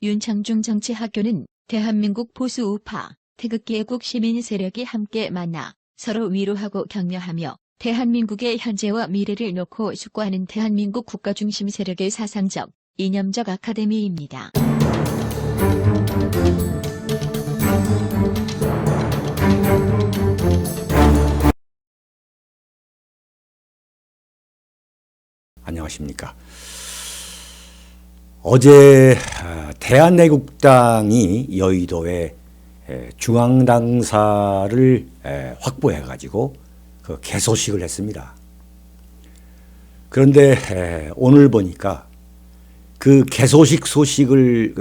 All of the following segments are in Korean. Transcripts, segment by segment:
윤창중 정치학교는 대한민국 보수 우파, 태극기 애국 시민 세력이 함께 만나 서로 위로하고 격려하며 대한민국의 현재와 미래를 놓고 숙고하는 대한민국 국가중심 세력의 사상적, 이념적 아카데미입니다. 안녕하십니까. 어제 대한애국당이 여의도에 중앙당사를 확보해가지고 그 개소식을 했습니다. 그런데 오늘 보니까 그 개소식 소식을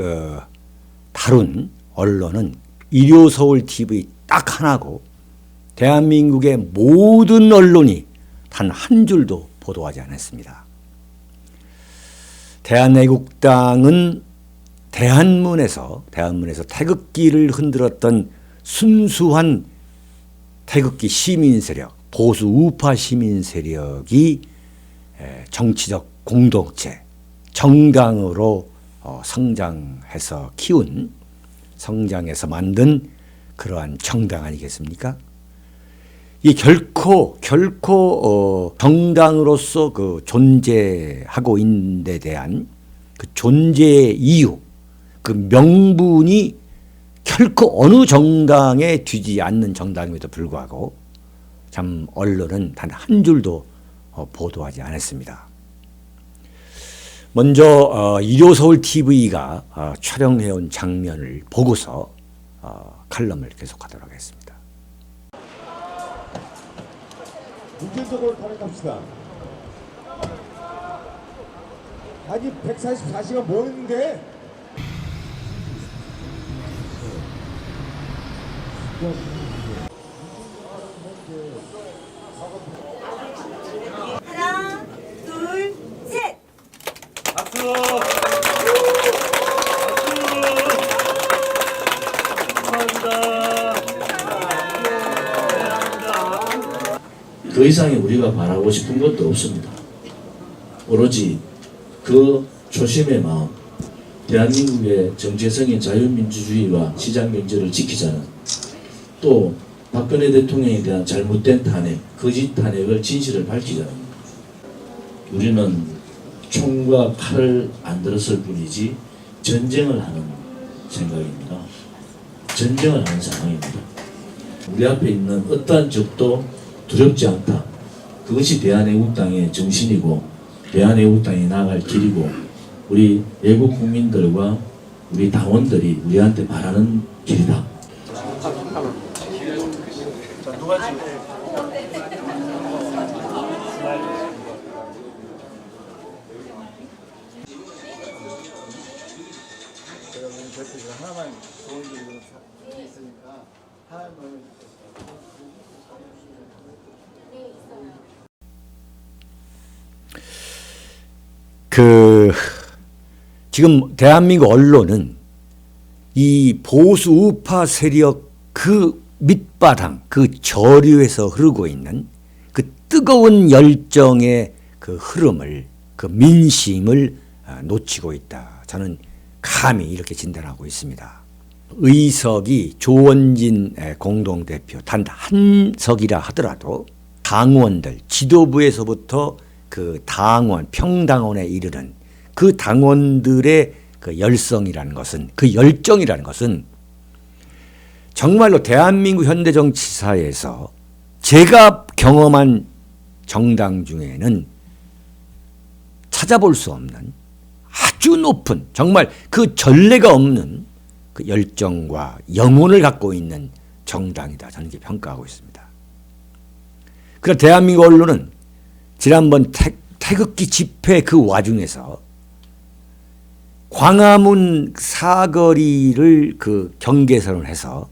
다룬 언론은 일요서울TV 딱 하나고 대한민국의 모든 언론이 단 한 줄도 보도하지 않았습니다. 대한애국당은 대한문에서 태극기를 흔들었던 순수한 태극기 시민세력, 보수 우파 시민세력이 정치적 공동체, 정당으로 성장해서 키운, 성장해서 만든 그러한 정당 아니겠습니까? 이 결코 정당으로서 그 존재하고 있는 데 대한 그 존재의 이유, 그 명분이 결코 어느 정당에 뒤지 않는 정당임에도 불구하고 참 언론은 단 한 줄도 보도하지 않았습니다. 먼저 일요서울TV가 촬영해온 장면을 보고서 칼럼을 계속하도록 하겠습니다. 문제적으로 타락합시다. 아니 144시간 뭐 했는데? 하나, 둘, 셋! 박수! 그 이상의 우리가 바라고 싶은 것도 없습니다. 오로지 그 초심의 마음, 대한민국의 정체성인 자유민주주의와 시장경제를 지키자는, 또 박근혜 대통령에 대한 잘못된 탄핵, 거짓 탄핵을 진실을 밝히자는, 우리는 총과 칼을 안 들었을 뿐이지 전쟁을 하는 생각입니다. 전쟁을 하는 상황입니다. 우리 앞에 있는 어떠한 적도 두렵지 않다. 그것이 대한애국당의 정신이고 대한애국당이 나아갈 길이고 우리 애국 국민들과 우리 당원들이 우리한테 바라는 길이다. 하나만 좋은 게 있으니까 하나만. 지금 대한민국 언론은 이 보수 우파 세력 그 밑바닥, 그 저류에서 흐르고 있는 그 뜨거운 열정의 그 흐름을, 그 민심을 놓치고 있다. 저는 감히 이렇게 진단하고 있습니다. 의석이 조원진 공동대표 단 한 석이라 하더라도 당원들, 지도부에서부터 그 당원, 평당원에 이르는 그 당원들의 그 열성이라는 것은, 그 열정이라는 것은 정말로 대한민국 현대정치사에서 제가 경험한 정당 중에는 찾아볼 수 없는 아주 높은, 정말 그 전례가 없는 그 열정과 영혼을 갖고 있는 정당이다. 저는 이렇게 평가하고 있습니다. 그러나 대한민국 언론은 지난번 태극기 집회 그 와중에서 광화문 사거리를 그 경계선을 해서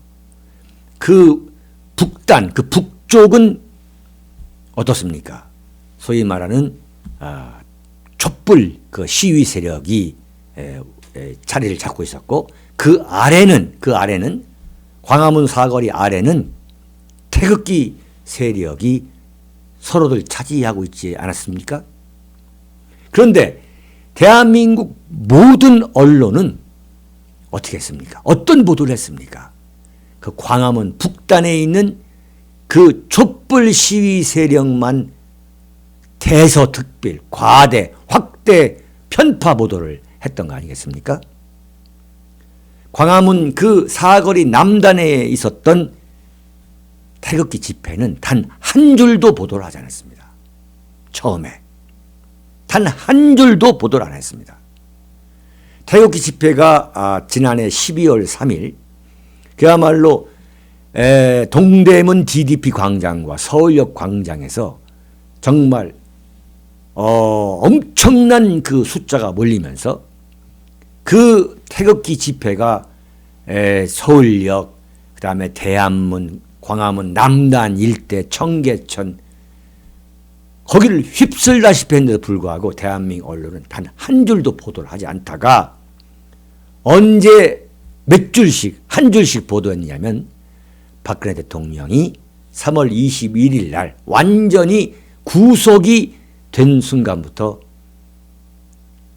그 북단, 그 북쪽은 어떻습니까? 소위 말하는 촛불 그 시위 세력이 자리를 잡고 있었고 그 아래는 광화문 사거리 아래는 태극기 세력이 서로들 차지하고 있지 않았습니까? 그런데 대한민국 모든 언론은 어떻게 했습니까? 어떤 보도를 했습니까? 그 광화문 북단에 있는 그 촛불 시위 세력만 대서특필, 과대, 확대, 편파 보도를 했던 거 아니겠습니까? 광화문 그 사거리 남단에 있었던 태극기 집회는 단 한 줄도 보도를 하지 않았습니다. 처음에. 단 한 줄도 보도를 안 했습니다. 태극기 집회가 지난해 12월 3일 그야말로 동대문 DDP 광장과 서울역 광장에서 정말 엄청난 그 숫자가 몰리면서 그 태극기 집회가 서울역, 그 다음에 대한문, 광화문 남단 일대, 청계천 거기를 휩쓸다시피 했는데도 불구하고 대한민국 언론은 단 한 줄도 보도를 하지 않다가 언제 몇 줄씩 한 줄씩 보도했냐면 박근혜 대통령이 3월 21일 날 완전히 구속이 된 순간부터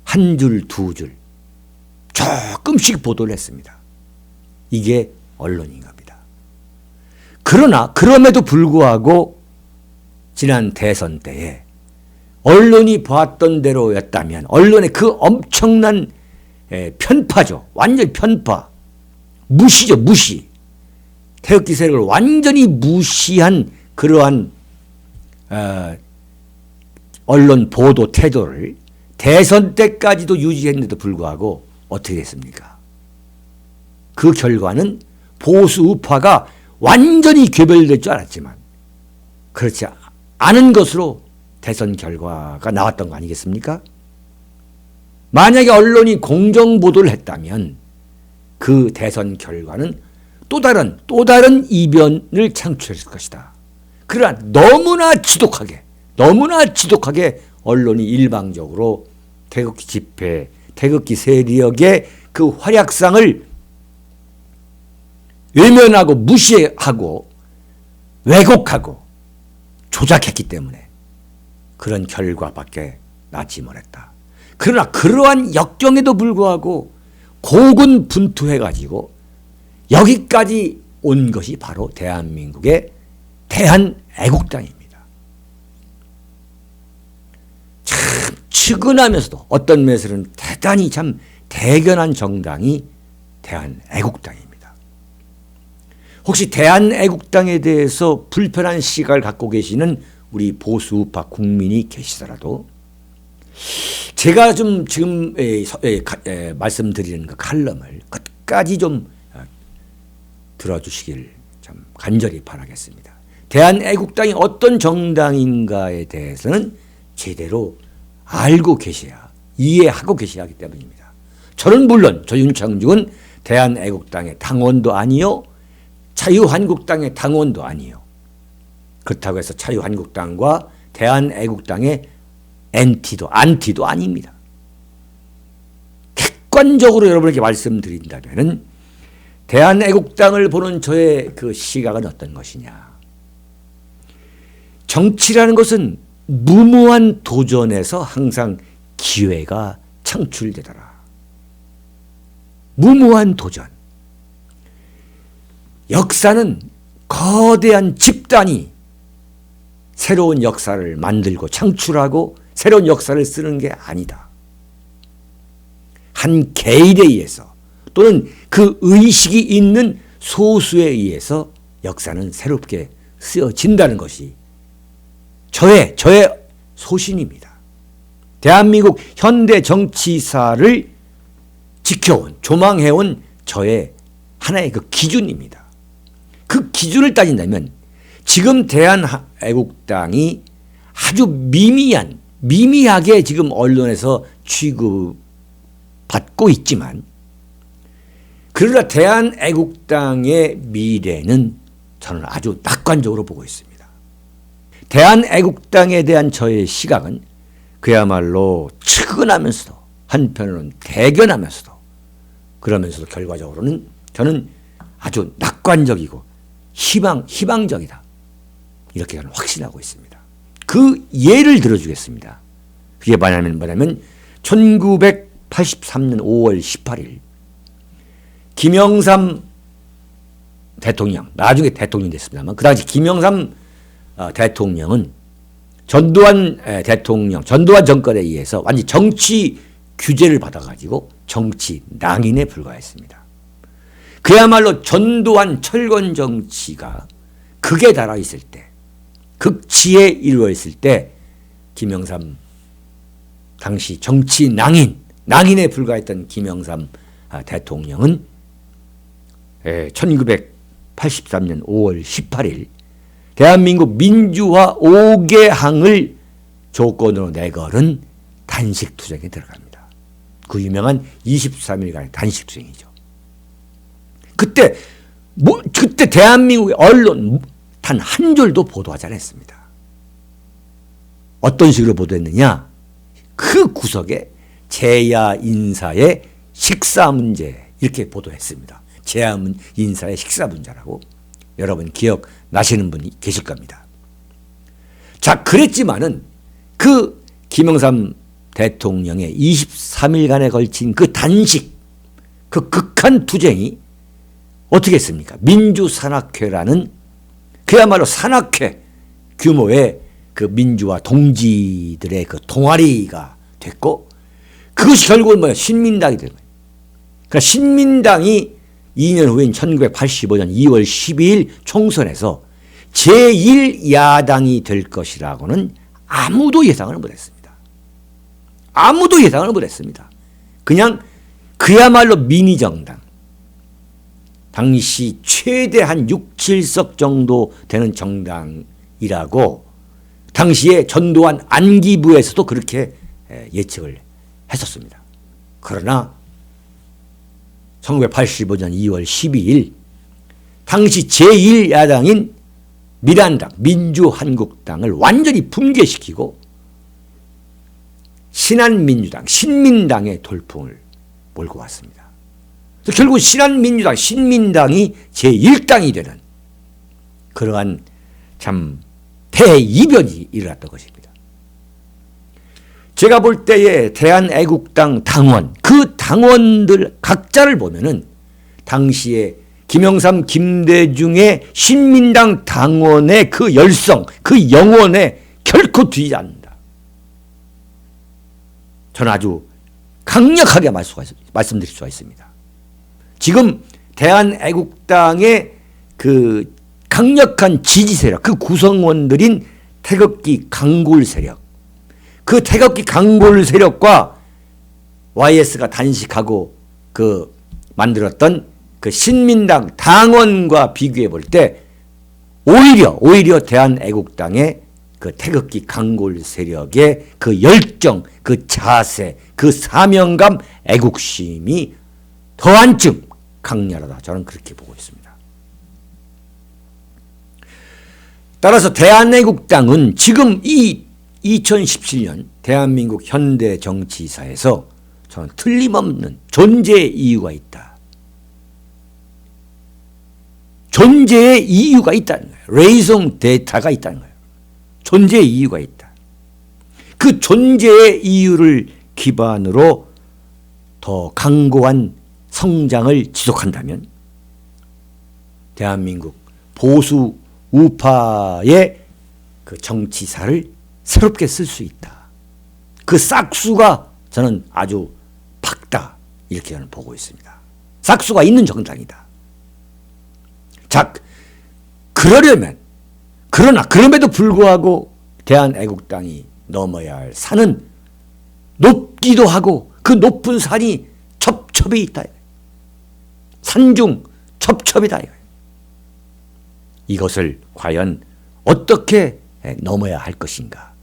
한 줄, 두 줄 조금씩 보도를 했습니다. 이게 언론인 겁니다. 그러나 그럼에도 불구하고 지난 대선 때에 언론이 봤던 대로였다면 언론의 그 엄청난 편파죠. 완전 편파. 무시죠. 무시. 태극기 세력을 완전히 무시한 그러한 언론 보도 태도를 대선 때까지도 유지했는데도 불구하고 어떻게 됐습니까? 그 결과는 보수 우파가 완전히 괴멸될 줄 알았지만 그렇지 않은 것으로 대선 결과가 나왔던 거 아니겠습니까? 만약에 언론이 공정보도를 했다면 그 대선 결과는 또 다른 이변을 창출했을 것이다. 그러나 너무나 지독하게 언론이 일방적으로 태극기 집회, 태극기 세력의 그 활약상을 외면하고 무시하고 왜곡하고 조작했기 때문에 그런 결과밖에 나지 못했다. 그러나 그러한 역경에도 불구하고 고군분투해가지고 여기까지 온 것이 바로 대한민국의 대한애국당입니다. 참 측은하면서도 어떤 면에서는 대단히 참 대견한 정당이 대한애국당입니다. 혹시 대한애국당에 대해서 불편한 시각을 갖고 계시는 우리 보수우파 국민이 계시더라도 제가 좀 지금 말씀드리는 그 칼럼을 끝까지 좀 들어주시길 참 간절히 바라겠습니다. 대한애국당이 어떤 정당인가에 대해서는 제대로 알고 계셔야, 이해하고 계셔야 하기 때문입니다. 저는 물론 저 윤창중은 대한애국당의 당원도 아니요, 자유한국당의 당원도 아니요. 그렇다고 해서 자유한국당과 대한애국당의 안티도 아닙니다. 객관적으로 여러분에게 말씀드린다면 대한애국당을 보는 저의 그 시각은 어떤 것이냐. 정치라는 것은 무모한 도전에서 항상 기회가 창출되더라. 무모한 도전. 역사는 거대한 집단이 새로운 역사를 만들고 창출하고 새로운 역사를 쓰는 게 아니다. 한 개인에 의해서 또는 그 의식이 있는 소수에 의해서 역사는 새롭게 쓰여진다는 것이 저의 소신입니다. 대한민국 현대 정치사를 지켜온, 조망해온 저의 하나의 그 기준입니다. 그 기준을 따진다면 지금 대한애국당이 아주 미미하게 지금 언론에서 취급받고 있지만 그러나 대한애국당의 미래는 저는 아주 낙관적으로 보고 있습니다. 대한애국당에 대한 저의 시각은 그야말로 측은하면서도 한편으로는 대견하면서도 그러면서도 결과적으로는 저는 아주 낙관적이고 희망적이다. 이렇게 저는 확신하고 있습니다. 그 예를 들어주겠습니다. 그게 뭐냐면 1983년 5월 18일 김영삼 대통령, 나중에 대통령이 됐습니다만 그 당시 김영삼 대통령은 전두환 대통령, 전두환 정권에 의해서 완전히 정치 규제를 받아가지고 정치 낭인에 불과했습니다. 그야말로 전두환 철권 정치가 극에 달아 있을 때, 극치에 이르러 있을 때 김영삼 당시 정치 낭인에 불과했던 김영삼 대통령은 1983년 5월 18일 대한민국 민주화 5개항을 조건으로 내걸은 단식투쟁에 들어갑니다. 그 유명한 23일간의 단식투쟁이죠. 그때 대한민국의 언론 단 한 줄도 보도하지 않았습니다. 어떤 식으로 보도했느냐? 그 구석에 재야 인사의 식사 문제 이렇게 보도했습니다. 재야 인사의 식사 문제라고 여러분 기억나시는 분이 계실 겁니다. 자, 그랬지만은 그 김영삼 대통령의 23일간에 걸친 그 단식, 그 극한 투쟁이 어떻게 했습니까? 민주산악회라는 그야말로 산악회 규모의 그 민주화 동지들의 그 동아리가 됐고, 그것이 결국은 뭐야? 신민당이 된 거예요. 그러니까 신민당이 2년 후인 1985년 2월 12일 총선에서 제1야당이 될 것이라고는 아무도 예상을 못했습니다. 아무도 예상을 못했습니다. 그냥 그야말로 미니정당, 당시 최대 한 6, 7석 정도 되는 정당이라고 당시에 전두환 안기부에서도 그렇게 예측을 했었습니다. 그러나 1985년 2월 12일 당시 제1야당인 미란당, 민주한국당을 완전히 붕괴시키고 신한민주당, 신민당의 돌풍을 몰고 왔습니다. 그래서 결국 신한민주당, 신민당이 제1당이 되는 그러한 참 대이변이 일어났던 것입니다. 제가 볼 때의 대한애국당 당원, 그 당원들 각자를 보면은 당시에 김영삼, 김대중의 신민당 당원의 그 열성, 그 영혼에 결코 뒤지지 않는다. 저는 아주 강력하게 말씀드릴 수가 있습니다. 지금 대한애국당의 그 강력한 지지 세력, 그 구성원들인 태극기 강골 세력, 그 태극기 강골 세력과 YS가 단식하고 그 만들었던 그 신민당 당원과 비교해 볼 때 오히려 대한애국당의 그 태극기 강골 세력의 그 열정, 그 자세, 그 사명감, 애국심이 더한층 강렬하다. 저는 그렇게 보고 있습니다. 따라서 대한애국당은 지금 이 2017년 대한민국 현대 정치사에서 저는 틀림없는 존재의 이유가 있다. 존재의 이유가 있다는 거예요. 레이송 데이터가 있다는 거예요. 존재의 이유가 있다. 그 존재의 이유를 기반으로 더 강고한 성장을 지속한다면 대한민국 보수 우파의 그 정치사를 새롭게 쓸 수 있다. 그 싹수가 저는 아주 밝다. 이렇게 저는 보고 있습니다. 싹수가 있는 정당이다. 자, 그럼에도 불구하고 대한애국당이 넘어야 할 산은 높기도 하고 그 높은 산이 첩첩이 있다. 산중 첩첩이다. 이것을 과연 어떻게 넘어야 할 것인가?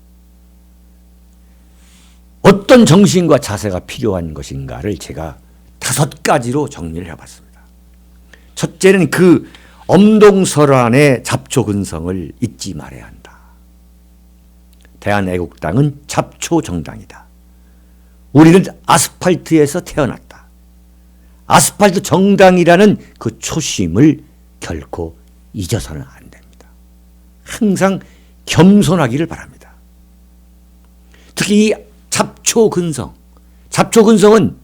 어떤 정신과 자세가 필요한 것인가를 제가 5가지로 정리를 해봤습니다. 첫째는 그 엄동설안의 잡초근성을 잊지 말아야 한다. 대한애국당은 잡초정당이다. 우리는 아스팔트에서 태어났다. 아스팔트 정당이라는 그 초심을 결코 잊어서는 안 됩니다. 항상 겸손하기를 바랍니다. 특히 이 잡초근성은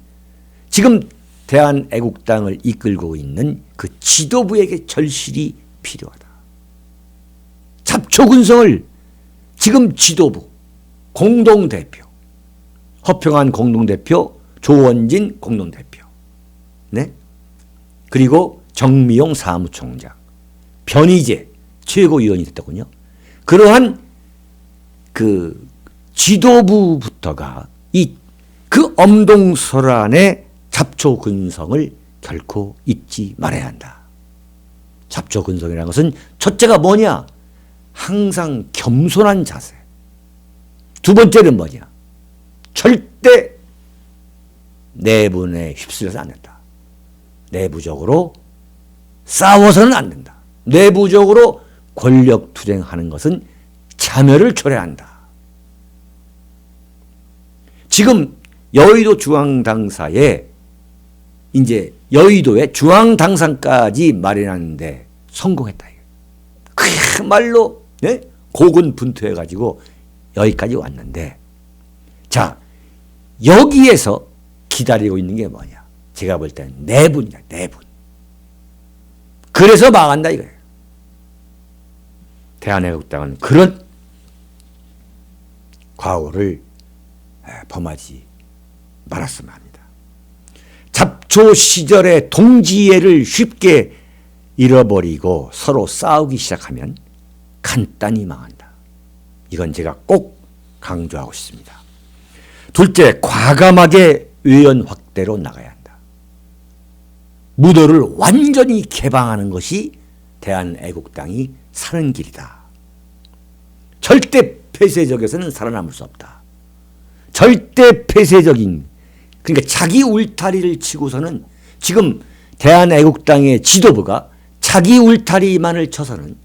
지금 대한애국당을 이끌고 있는 그 지도부에게 절실히 필요하다. 잡초군성을 지금 지도부, 공동대표, 허평한 공동대표, 조원진 공동대표, 네? 그리고 정미용 사무총장, 변희재 최고위원이 됐더군요. 그러한 그 지도부부터가 그 엄동설안의 잡초근성을 결코 잊지 말아야 한다. 잡초근성이라는 것은 첫째가 뭐냐? 항상 겸손한 자세. 두 번째는 뭐냐? 절대 내분에 휩쓸려서 안 된다. 내부적으로 싸워서는 안 된다. 내부적으로 권력 투쟁하는 것은 자멸을 초래한다. 지금 여의도 중앙당사에 이제 여의도에 중앙당상까지 마련하는데 성공했다. 그야말로 네? 고군분투해가지고 여기까지 왔는데, 자, 여기에서 기다리고 있는 게 뭐냐? 제가 볼 때는 내분이다. 내분. 그래서 망한다 이거예요. 대한애국당은 그런 과오를 범하지 말았으면 합니다. 잡초 시절의 동지애를 쉽게 잃어버리고 서로 싸우기 시작하면 간단히 망한다. 이건 제가 꼭 강조하고 싶습니다. 둘째, 과감하게 의원 확대로 나가야 한다. 무도를 완전히 개방하는 것이 대한애국당이 사는 길이다. 절대 폐쇄적에서는 살아남을 수 없다. 절대 폐쇄적인, 그러니까 자기 울타리를 치고서는, 지금 대한애국당의 지도부가 자기 울타리만을 쳐서는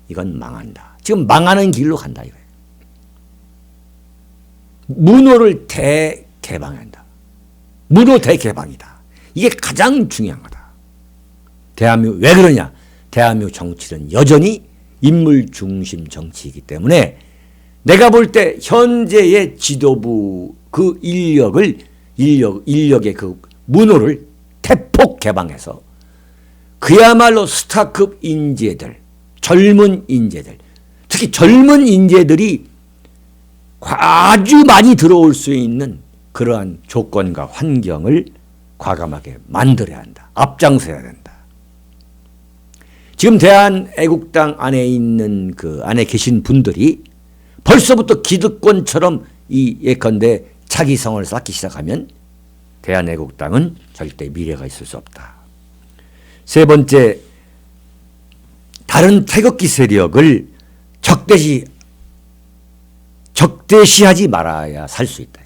이건 망한다. 지금 망하는 길로 간다 이거예요. 문호를 대개방한다. 문호 대개방이다. 이게 가장 중요한 거다. 대한민국, 왜 그러냐? 대한민국 정치는 여전히 인물 중심 정치이기 때문에 내가 볼 때 현재의 지도부 그 인력의 그 문호를 대폭 개방해서 그야말로 스타급 인재들, 젊은 인재들, 특히 젊은 인재들이 아주 많이 들어올 수 있는 그러한 조건과 환경을 과감하게 만들어야 한다. 앞장서야 된다. 지금 대한애국당 안에 있는 그 안에 계신 분들이 벌써부터 기득권처럼 예컨대 자기성을 쌓기 시작하면 대한애국당은 절대 미래가 있을 수 없다. 세 번째, 다른 태극기 세력을 적대시하지 말아야 살 수 있다.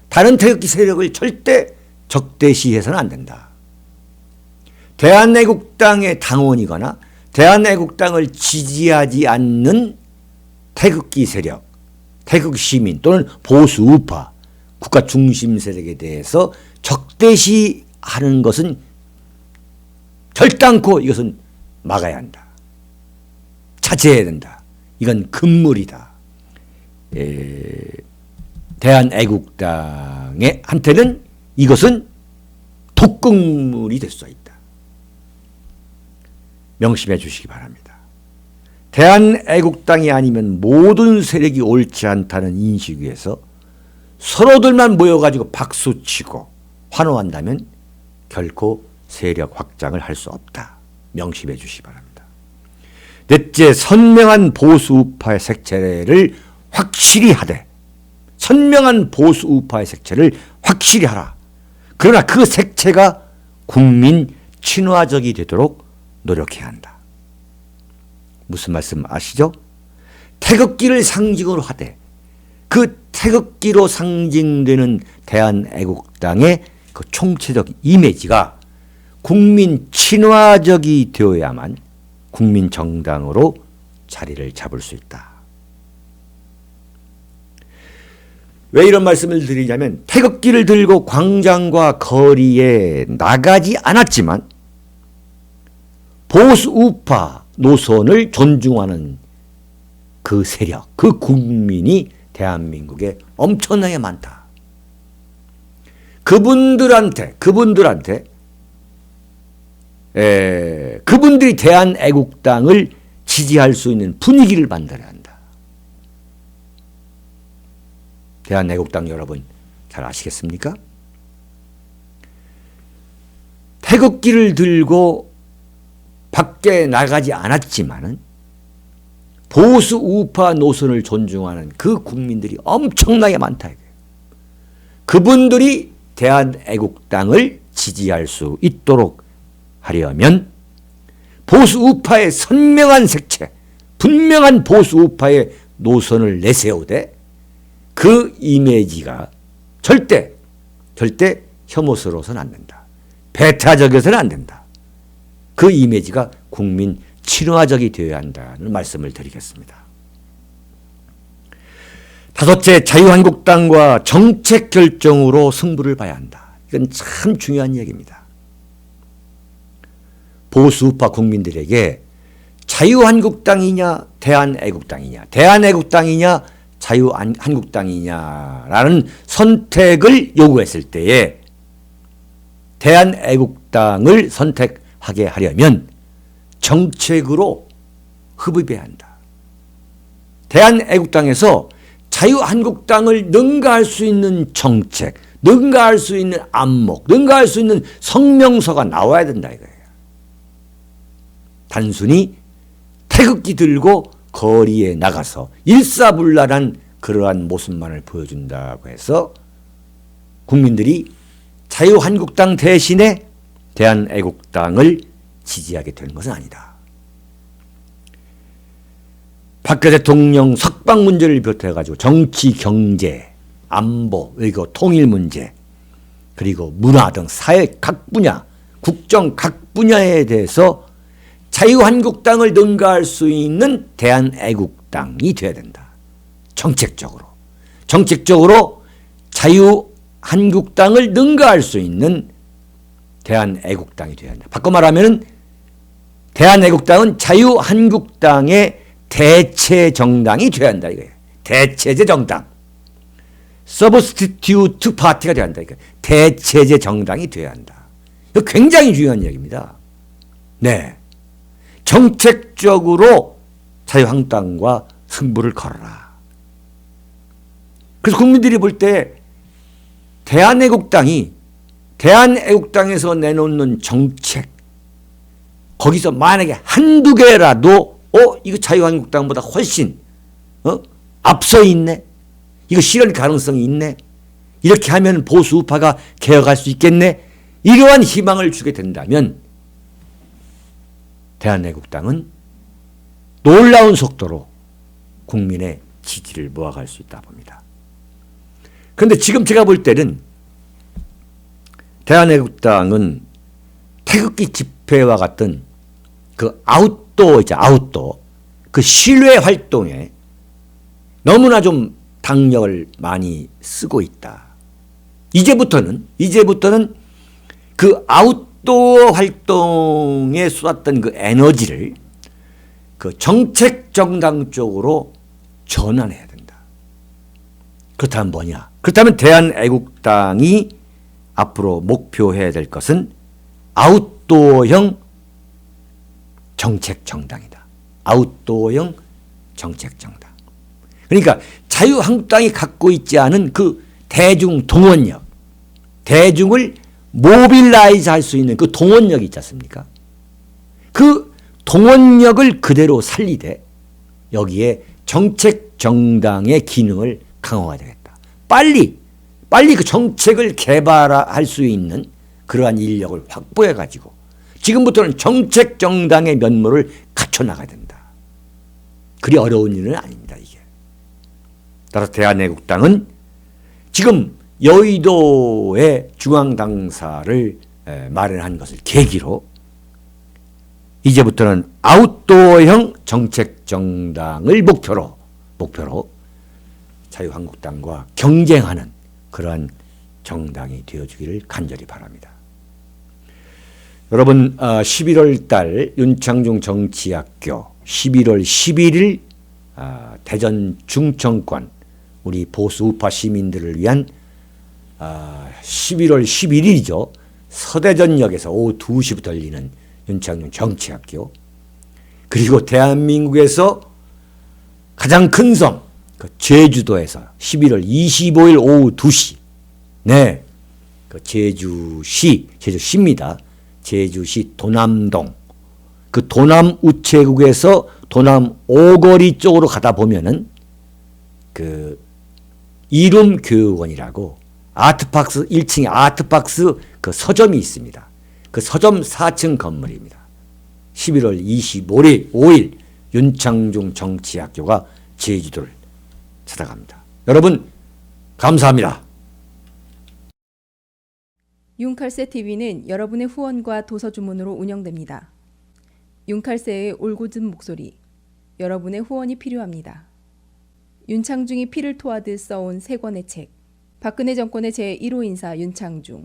다른 태극기 세력을 절대 적대시해서는 안 된다. 대한애국당의 당원이거나 대한애국당을 지지하지 않는 태극기 세력, 태극 시민 또는 보수 우파, 국가 중심 세력에 대해서 적대시하는 것은 결단코 이것은 막아야 한다. 자제해야 된다. 이건 금물이다. 대한애국당의 한테는 이것은 독극물이 될 수 있다. 명심해 주시기 바랍니다. 대한애국당이 아니면 모든 세력이 옳지 않다는 인식 위에서 서로들만 모여가지고 박수치고 환호한다면 결코 세력 확장을 할 수 없다. 명심해 주시기 바랍니다. 넷째, 선명한 보수 우파의 색채를 확실히 하되, 선명한 보수 우파의 색채를 확실히 하라. 그러나 그 색채가 국민 친화적이 되도록 노력해야 한다. 무슨 말씀 아시죠? 태극기를 상징으로 하되 그 태극기로 상징되는 대한애국당의 그 총체적 이미지가 국민 친화적이 되어야만 국민 정당으로 자리를 잡을 수 있다. 왜 이런 말씀을 드리냐면, 태극기를 들고 광장과 거리에 나가지 않았지만 보수 우파 노선을 존중하는 그 세력, 그 국민이 대한민국에 엄청나게 많다. 그 그분들이 대한애국당을 지지할 수 있는 분위기를 만들어야 한다. 대한애국당 여러분 잘 아시겠습니까? 태극기를 들고 밖에 나가지 않았지만은 보수 우파 노선을 존중하는 그 국민들이 엄청나게 많다. 그분들이 대한애국당을 지지할 수 있도록 하려면 보수 우파의 선명한 색채, 분명한 보수 우파의 노선을 내세우되 그 이미지가 절대 혐오스러워서는 안 된다. 배타적이어서는 안 된다. 그 이미지가 국민 친화적이 되어야 한다는 말씀을 드리겠습니다. 다섯째, 자유한국당과 정책 결정으로 승부를 봐야 한다. 이건 참 중요한 얘기입니다. 보수우파 국민들에게 자유한국당이냐 대한애국당이냐 대한애국당이냐 자유한국당이냐라는 선택을 요구했을 때에 대한애국당을 선택하게 하려면 정책으로 흡입해야 한다. 대한애국당에서 자유한국당을 능가할 수 있는 정책, 능가할 수 있는 안목, 능가할 수 있는 성명서가 나와야 된다 이거예요. 단순히 태극기 들고 거리에 나가서 일사불란한 그러한 모습만을 보여준다고 해서 국민들이 자유한국당 대신에 대한애국당을 지지하게 되는 것은 아니다. 박근혜 대통령 석방 문제를 비롯해가지고 정치, 경제, 안보, 외교, 통일 문제, 그리고 문화 등 사회 각 분야, 국정 각 분야에 대해서 자유한국당을 능가할 수 있는 대한애국당이 되어야 된다. 정책적으로 자유한국당을 능가할 수 있는 대한애국당이 되어야 한다. 바꿔 말하면 대한애국당은 자유한국당의 대체 정당이 되어야 한다 이거예요. 대체제 정당. 서브스티튜트 파티가 되어야 한다 이거예요. 대체제 정당이 되어야 한다. 이거 굉장히 중요한 얘기입니다. 네. 정책적으로 자유한국당과 승부를 걸어라. 그래서 국민들이 볼 때 대한애국당에서 내놓는 정책, 거기서 만약에 한두 개라도 이거 자유한국당보다 훨씬 앞서 있네. 이거 실현 가능성이 있네. 이렇게 하면 보수 우파가 개혁할 수 있겠네. 이러한 희망을 주게 된다면 대한애국당은 놀라운 속도로 국민의 지지를 모아갈 수 있다 봅니다. 그런데 지금 제가 볼 때는 대한애국당은 태극기 집회와 같은 그 아웃도어, 그 실외 활동에 너무나 좀 당력을 많이 쓰고 있다. 이제부터는 그 아웃도어 활동에 쏟았던 그 에너지를 그 정책 정당 쪽으로 전환해야 된다. 그렇다면 뭐냐? 그렇다면 대한애국당이 앞으로 목표해야 될 것은 아웃도어형 정책 정당이다. 아웃도어형 정책 정당. 그러니까 자유한국당이 갖고 있지 않은 그 대중 동원력, 대중을 모빌라이즈 할 수 있는 그 동원력이 있지 않습니까? 그 동원력을 그대로 살리되 여기에 정책 정당의 기능을 강화해야 되겠다. 빨리 그 정책을 개발할 수 있는 그러한 인력을 확보해 가지고 지금부터는 정책 정당의 면모를 갖춰 나가야 된다. 그리 어려운 일은 아닙니다, 이게. 따라서 대한애국당은 지금 여의도의 중앙당사를 마련한 것을 계기로 이제부터는 아웃도어형 정책 정당을 목표로 자유한국당과 경쟁하는 그러한 정당이 되어주기를 간절히 바랍니다. 여러분 11월 달 윤창중 정치학교 11월 11일 대전 중청권 우리 보수 우파 시민들을 위한 11월 11일이죠. 서대전역에서 오후 2시부터 열리는 윤창중 정치학교. 그리고 대한민국에서 가장 큰 섬, 그 제주도에서 11월 25일 오후 2시. 네. 그 제주시입니다. 제주시 도남동. 그 도남 우체국에서 도남 오거리 쪽으로 가다 보면은 그 이룸 교육원이라고 아트박스 1층에 아트박스 그 서점이 있습니다. 그 서점 4층 건물입니다. 11월 25일 윤창중 정치학교가 제주도를 찾아갑니다. 여러분 감사합니다. 윤칼세 TV는 여러분의 후원과 도서 주문으로 운영됩니다. 윤칼세의 올곧은 목소리, 여러분의 후원이 필요합니다. 윤창중이 피를 토하듯 써온 세 권의 책, 박근혜 정권의 제1호 인사 윤창중,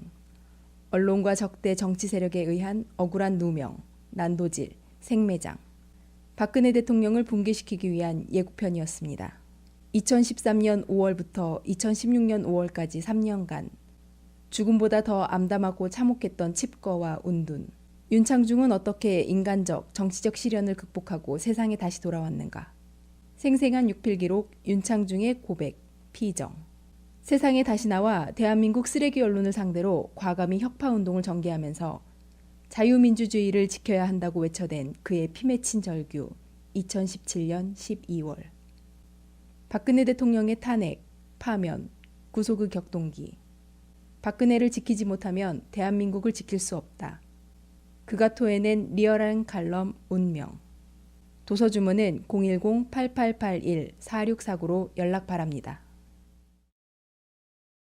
언론과 적대 정치 세력에 의한 억울한 누명, 난도질, 생매장, 박근혜 대통령을 붕괴시키기 위한 예고편이었습니다. 2013년 5월부터 2016년 5월까지 3년간 죽음보다 더 암담하고 참혹했던 칩거와 운둔. 윤창중은 어떻게 인간적, 정치적 시련을 극복하고 세상에 다시 돌아왔는가. 생생한 육필기록, 윤창중의 고백, 피정. 세상에 다시 나와 대한민국 쓰레기 언론을 상대로 과감히 혁파운동을 전개하면서 자유민주주의를 지켜야 한다고 외쳐댄 그의 피 맺힌 절규, 2017년 12월. 박근혜 대통령의 탄핵, 파면, 구속의 격동기. 박근혜를 지키지 못하면 대한민국을 지킬 수 없다. 그가 토해낸 리얼한 칼럼 운명. 도서 주문은 010-8881-4649로 연락 바랍니다.